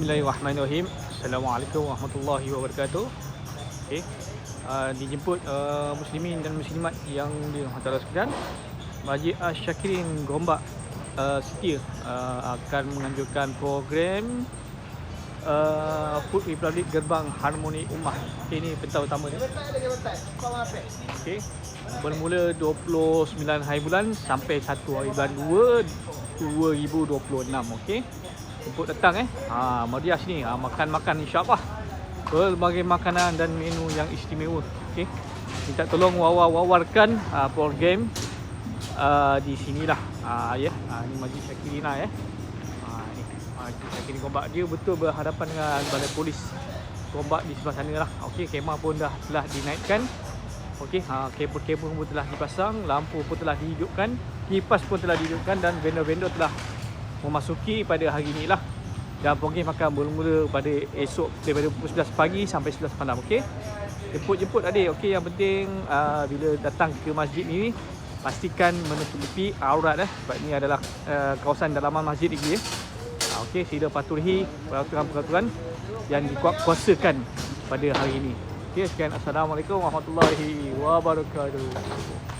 Bismillahirrahmanirrahim. Assalamualaikum warahmatullahi wabarakatuh. Okey. Dijemput muslimin dan muslimat yang dihantar sekalian. Masjid Asy-Syakirin Gombak Setia akan menganjurkan program Food Republic Gerbang Harmoni Ummah. Okey, ini peta utama ni. Okey. Bermula 29 hari bulan sampai 1 hari bulan 2 2026. Okey. Jemput datang Meriah sini. Makan-makan insya-Allah. Berbagai makanan dan menu yang istimewa. Okey. Minta tolong wawarkan program di sinilah. Ini Masjid Syakirin ni. Masjid Syakirin Gombak, dia betul berhadapan dengan balai polis Gombak di sebelah sana lah. Okey, kemah pun telah dinaikkan. Okey, kabel-kabel pun telah dipasang, lampu pun telah dihidupkan, kipas pun telah dihidupkan dan vendor-vendor telah memasuki pada hari inilah. Dan program akan bermula pada esok daripada pukul 11 pagi sampai 11 malam. Okey. Jemput adik. Okey, yang penting bila datang ke masjid ni pastikan menutupi aurat sebab ini adalah kawasan dalaman masjid lagi Okey, sila patuhi peraturan-peraturan yang dikuasakan pada hari ini. Okey, sekian. Assalamualaikum warahmatullahi wabarakatuh.